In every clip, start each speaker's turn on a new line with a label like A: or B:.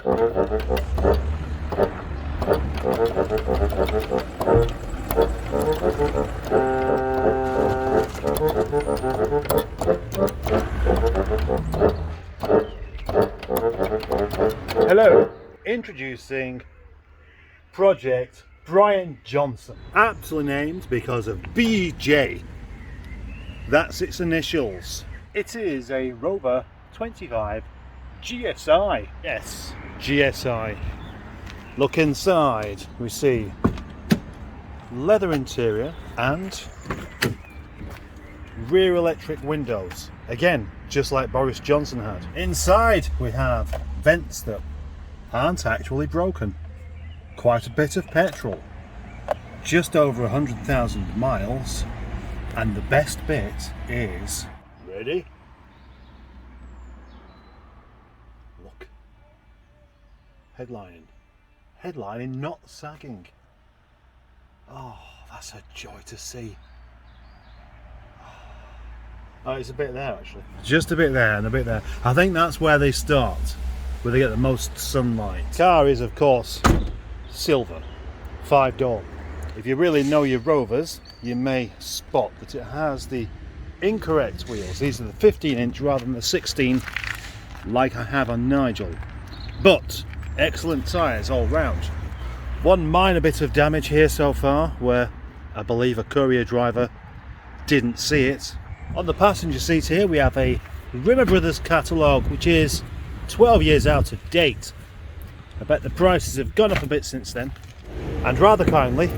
A: Hello, introducing Project Brian Johnson, aptly named because of BJ. That's its initials. It is a Rover 25 GSI. Yes, GSI. Look inside, we see leather interior and rear electric windows. Again, just like Boris Johnson had. Inside we have vents that aren't actually broken. Quite a bit of petrol. Just over 100,000 miles. And the best bit is... Ready? Look. Headlining. Headlining, not sagging. Oh, that's a joy to see. Oh, it's a bit there actually. Just a bit there and a bit there. I think that's where they start, where they get the most sunlight. Car is, of course, silver, 5-door. If you really know your Rovers, you may spot that it has the incorrect wheels. These are the 15-inch rather than the 16, like I have on Nigel. But excellent tyres all round. One minor bit of damage here so far, where I believe a courier driver didn't see it. On the passenger seat here we have a Rimmer Brothers catalogue, which is 12 years out of date. I bet the prices have gone up a bit since then. And rather kindly,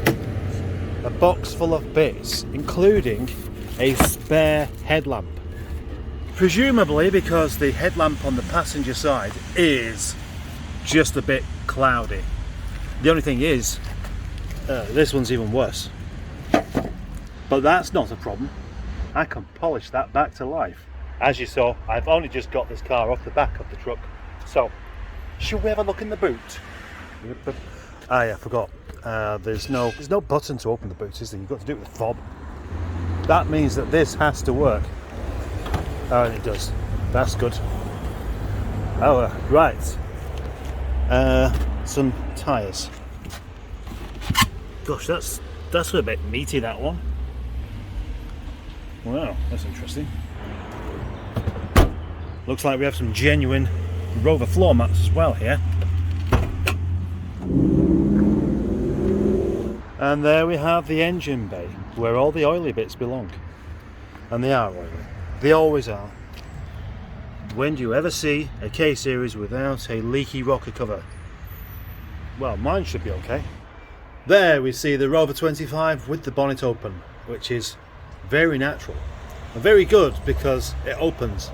A: a box full of bits, including a spare headlamp. Presumably because the headlamp on the passenger side is just a bit cloudy. The only thing is, this one's even worse. But that's not a problem. I can polish that back to life. As you saw, I've only just got this car off the back of the truck. So, should we have a look in the boot? Ah yeah, I forgot. There's no button to open the boot, is there? You've got to do it with the fob. That means that this has to work. Oh, and it does. That's good. Oh, right. Some tyres. Gosh, that's a bit meaty, that one. Wow, that's interesting. Looks like we have some genuine Rover floor mats as well here. And there we have the engine bay, where all the oily bits belong. And they are oily. They always are. When do you ever see a K-Series without a leaky rocker cover? Well, mine should be okay. There we see the Rover 25 with the bonnet open, which is very natural and very good because it opens,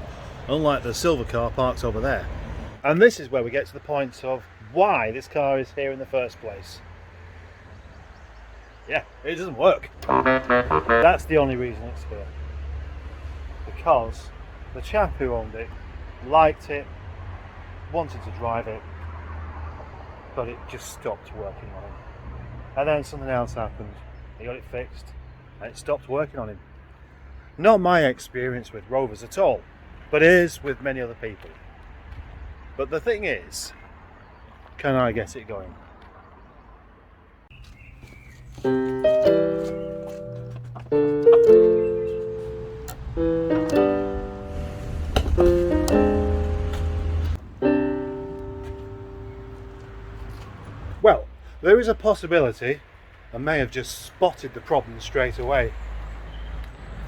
A: unlike the silver car parked over there. And this is where we get to the point of why this car is here in the first place. Yeah, it doesn't work. That's the only reason it's here. Because the chap who owned it liked it, wanted to drive it, but it just stopped working on him. And then something else happened. He got it fixed and it stopped working on him. Not my experience with Rovers at all, but it is with many other people. But the thing is, can I get it going? Well, there is a possibility I may have just spotted the problem straight away.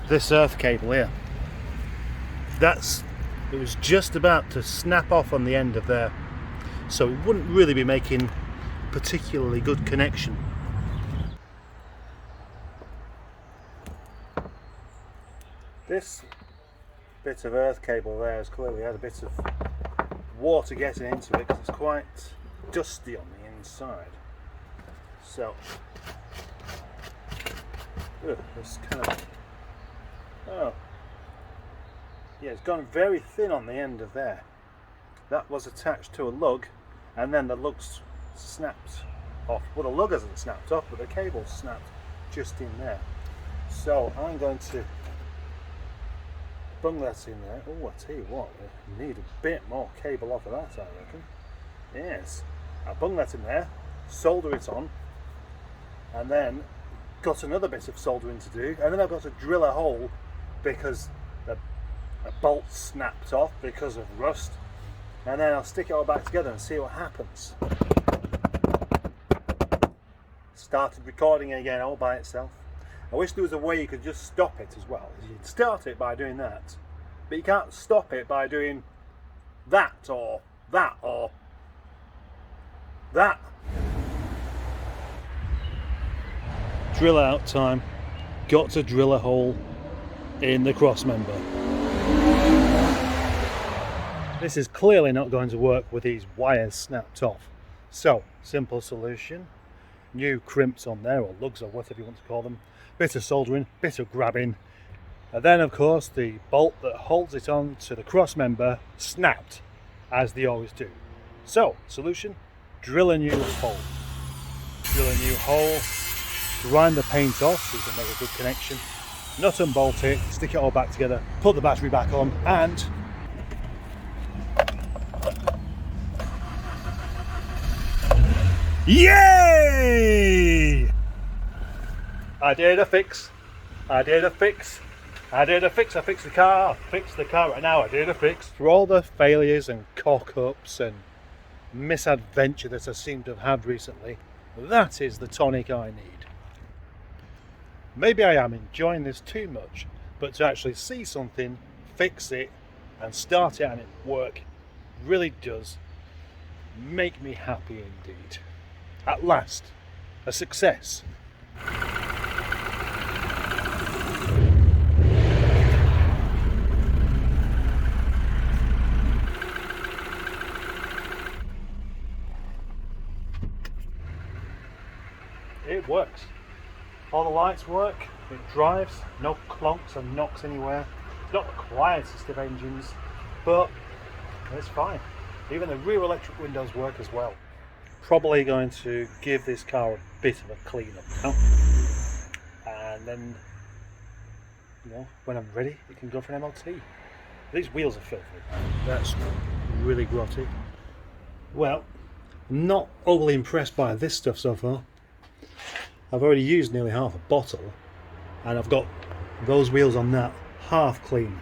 A: This earth cable here. It was just about to snap off on the end of there, so it wouldn't really be making particularly good connection. This bit of earth cable there has clearly had a bit of water getting into it because it's quite dusty on the inside. So, it's kind of, yeah, it's gone very thin on the end of there. That was attached to a lug, and then the lug's snapped off. Well, the lug hasn't snapped off, but the cable's snapped just in there. So I'm going to bung that in there. Oh, I tell you what, we need a bit more cable off of that, I reckon. Yes, I bung that in there, solder it on, and then got another bit of soldering to do, and then I've got to drill a hole because a bolt snapped off because of rust, and then I'll stick it all back together and see what happens. Started recording again all by itself. I wish there was a way you could just stop it as well. You'd start it by doing that, but you can't stop it by doing that or that or that. Drill out time. Got to drill a hole in the cross member. This is clearly not going to work with these wires snapped off. So, simple solution. New crimps on there, or lugs, or whatever you want to call them. Bit of soldering, bit of grabbing. And then, of course, the bolt that holds it on to the cross member snapped, as they always do. So, solution, drill a new hole. Drill a new hole, grind the paint off so you can make a good connection, nut and bolt it, stick it all back together, put the battery back on, and yay! I did a fix. I fixed the car right now. I did a fix. For all the failures and cock-ups and misadventure that I seem to have had recently, that is the tonic I need. Maybe I am enjoying this too much, but to actually see something, fix it, and start it and it work really does make me happy indeed. At last, a success. It works. All the lights work, it drives, no clonks and knocks anywhere. It's not the quietest of engines, but it's fine. Even the rear electric windows work as well. Probably going to give this car a bit of a clean up now. And then, when I'm ready, it can go for an MOT. These wheels are filthy. That's really grotty. Well, I'm not overly impressed by this stuff so far. I've already used nearly half a bottle, and I've got those wheels on that half clean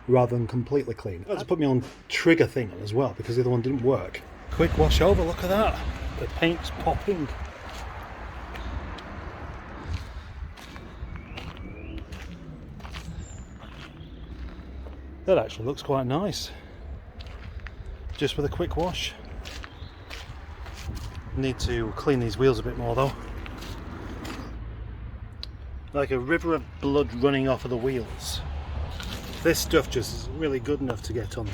A: rather than completely clean. I had to put my own trigger thing on as well because the other one didn't work. Quick wash over, look at that. The paint's popping. That actually looks quite nice. Just with a quick wash. Need to clean these wheels a bit more though. Like a river of blood running off of the wheels. This stuff just isn't really good enough to get on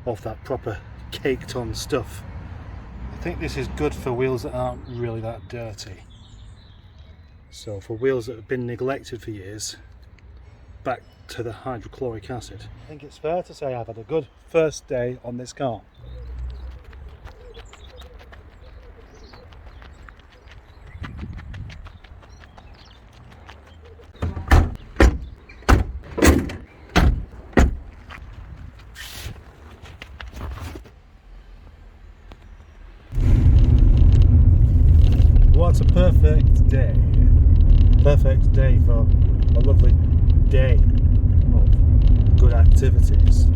A: off that proper caked on stuff. I think this is good for wheels that aren't really that dirty. So for wheels that have been neglected for years, back to the hydrochloric acid. I think it's fair to say I've had a good first day on this car. What a perfect day. Perfect day for a lovely day of good activities.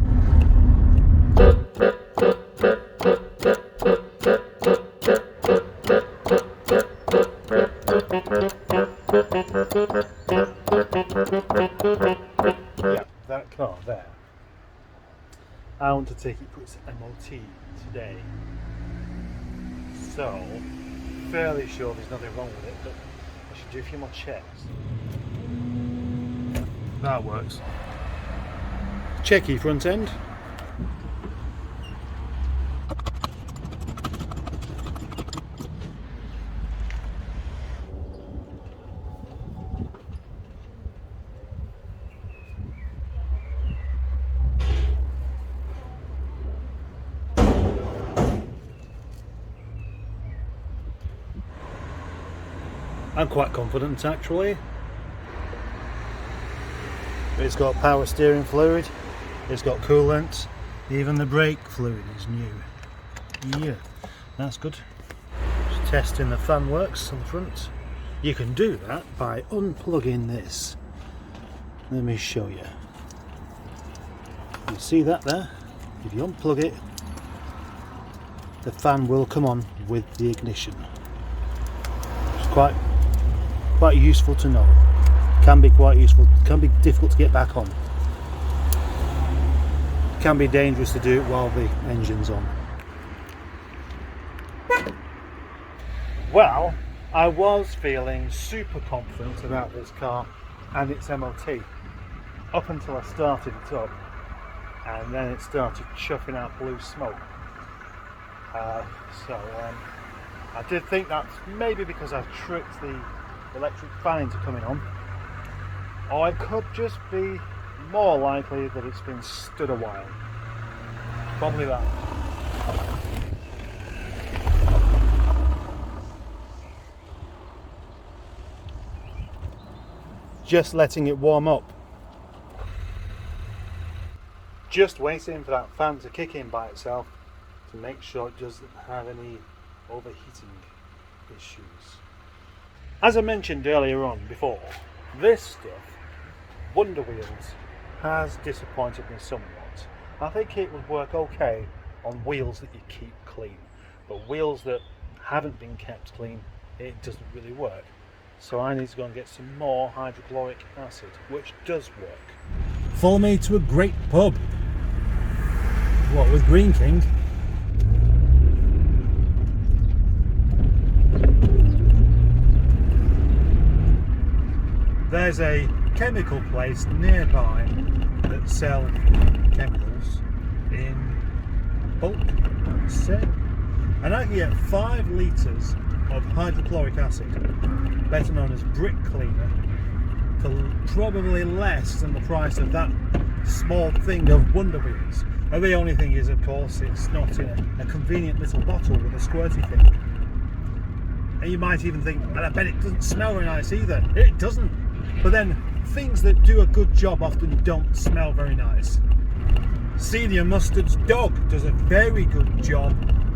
A: Yeah, that car there. I want to take it for its MOT today. So, fairly sure there's nothing wrong with it, but I should do a few more checks. That works. Checky front end. I'm quite confident actually. It's got power steering fluid, it's got coolant, even the brake fluid is new. Yeah, That's good. Just testing the fan works on the front. You can do that by unplugging this. Let me show you. You see that there? If you unplug it, the fan will come on with the ignition. It's quite useful to know. Can be quite useful. Can be difficult to get back on. Can be dangerous to do it while the engine's on. Well, I was feeling super confident about this car and its MOT up until I started it up, and then it started chuffing out blue smoke. I did think that's maybe because I tricked the electric fan into coming on, or it could just be more likely that it's been stood a while. Probably that. Just letting it warm up. Just waiting for that fan to kick in by itself to make sure it doesn't have any overheating issues. As I mentioned earlier on before, this stuff, Wonder Wheels, has disappointed me somewhat. I think it would work okay on wheels that you keep clean, but wheels that haven't been kept clean, it doesn't really work. So I need to go and get some more hydrochloric acid, which does work. Follow me to a great pub. What, with Green King? There's a chemical place nearby that sell chemicals in bulk, I would say. And I can get 5 litres of hydrochloric acid, better known as brick cleaner, for probably less than the price of that small thing of Wonder Wheels. And the only thing is, of course, it's not in a convenient little bottle with a squirty thing. And you might even think, and I bet it doesn't smell very nice either. It doesn't. But then, things that do a good job often don't smell very nice. Senior Mustard's dog does a very good job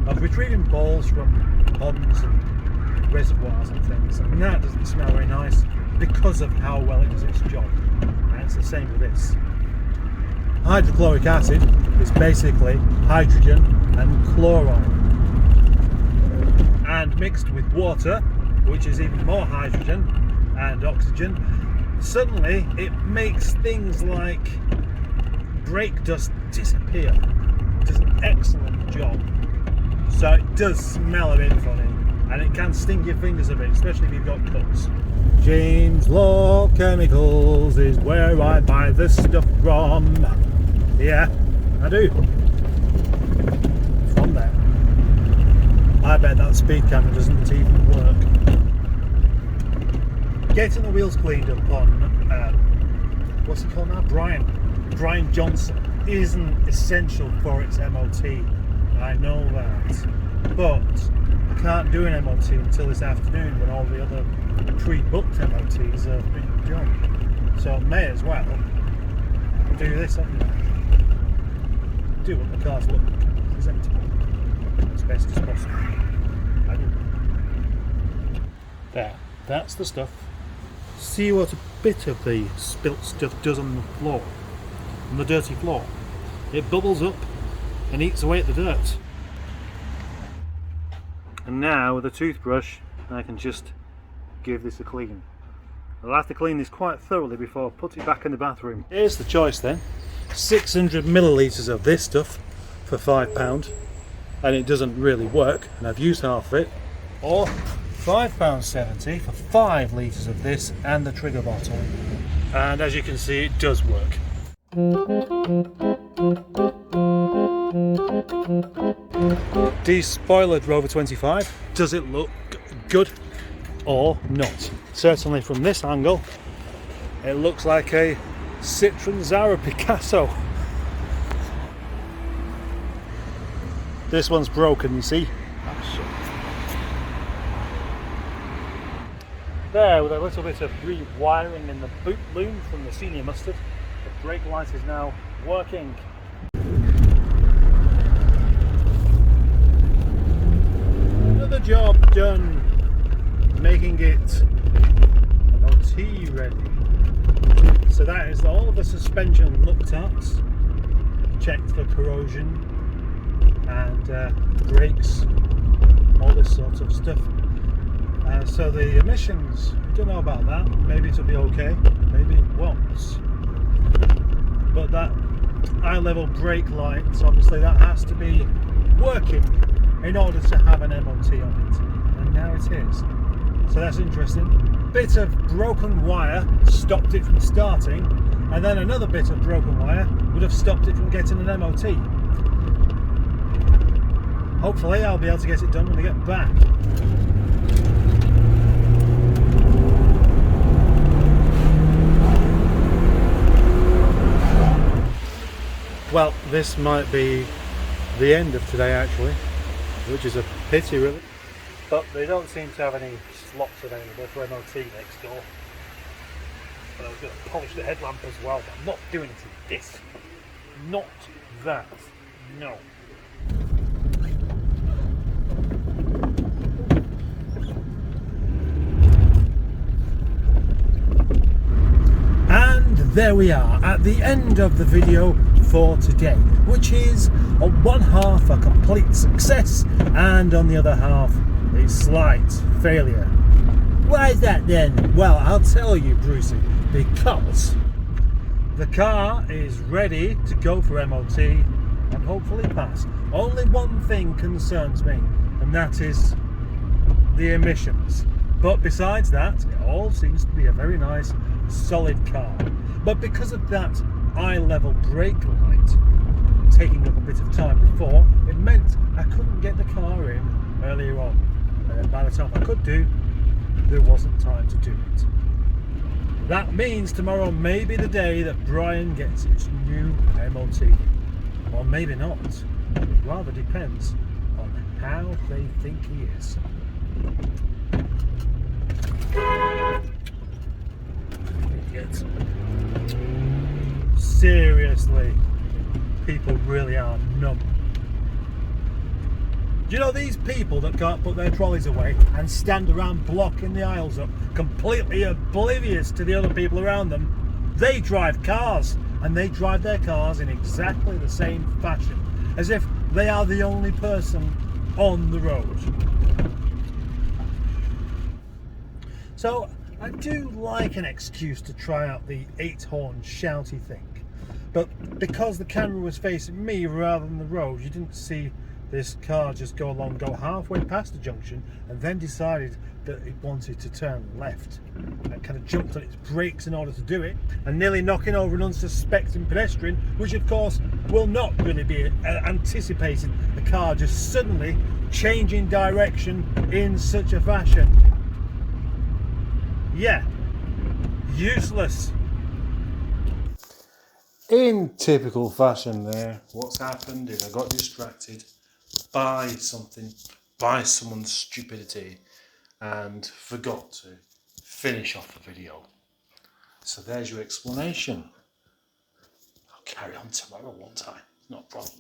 A: of retrieving balls from ponds and reservoirs and things, and that doesn't smell very nice because of how well it does its job. And it's the same with this. Hydrochloric acid is basically hydrogen and chlorine, and mixed with water, which is even more hydrogen and oxygen, suddenly it makes things like brake dust disappear. It does an excellent job. So it does smell a bit funny, and it can sting your fingers a bit, especially if you've got cuts. James Law Chemicals is where I buy this stuff from. Yeah, I do. From there. I bet that speed camera doesn't even work. Getting the wheels cleaned up on, what's he called now? Brian Johnson isn't essential for its MOT. I know that. But I can't do an MOT until this afternoon when all the other pre-booked MOTs have been done. So I may as well do this, haven't I? Do what the cars look presentable as best as possible. I do. There, that's the stuff. See what a bit of the spilt stuff does on the floor, on the dirty floor. It bubbles up and eats away at the dirt. And now with a toothbrush I can just give this a clean. I'll have to clean this quite thoroughly before I put it back in the bathroom. Here's the choice then. 600 millilitres of this stuff for £5, and it doesn't really work, and I've used half of it, or £5.70 for 5 litres of this and the trigger bottle, and as you can see it does work. Despoiled Rover 25, does it look good or not? Certainly from this angle it looks like a Citroen Zara Picasso. This one's broken, you see. There, with a little bit of rewiring in the boot loom from the Senior Mustard, the brake light is now working. job done making it MOT ready. So that is all of the suspension looked at, checked for corrosion and brakes, all this sort of stuff. So the emissions, I don't know about that. Maybe it'll be okay, maybe it won't. But that eye level brake light, obviously that has to be working in order to have an MOT on it, and now it is. So that's interesting. Bit of broken wire stopped it from starting, and then another bit of broken wire would have stopped it from getting an MOT. Hopefully I'll be able to get it done when I get back. Well, this might be the end of today actually, which is a pity really. But they don't seem to have any slots available for MOT next door. But I was going to polish the headlamp as well, but I'm not doing it in this. Not that. No. And there we are at the end of the video for today, which is on one half a complete success and on the other half a slight failure. Why is that then? Well, I'll tell you, Brucey, because the car is ready to go for MOT and hopefully pass. Only one thing concerns me, and that is the emissions. But besides that, it all seems to be a very nice, solid car. But because of that eye level brake light taking up a bit of time before, it meant I couldn't get the car in earlier on. And by the time I could do, there wasn't time to do it. That means tomorrow may be the day that Brian gets his new MOT. Or maybe not. It rather depends on how they think he is. Idiot. Seriously, people really are numb. Do you know these people that can't put their trolleys away and stand around blocking the aisles up, completely oblivious to the other people around them? They drive cars, and they drive their cars in exactly the same fashion, as if they are the only person on the road. So I do like an excuse to try out the 8-horn shouty thing, but because the camera was facing me rather than the road, you didn't see this car just go halfway past the junction and then decided that it wanted to turn left and kind of jumped on its brakes in order to do it, and nearly knocking over an unsuspecting pedestrian, which of course will not really be anticipating the car just suddenly changing direction in such a fashion. Yeah, useless. In typical fashion there, what's happened is I got distracted by something, by someone's stupidity, and forgot to finish off the video. So there's your explanation. I'll carry on tomorrow, won't I? Not a problem.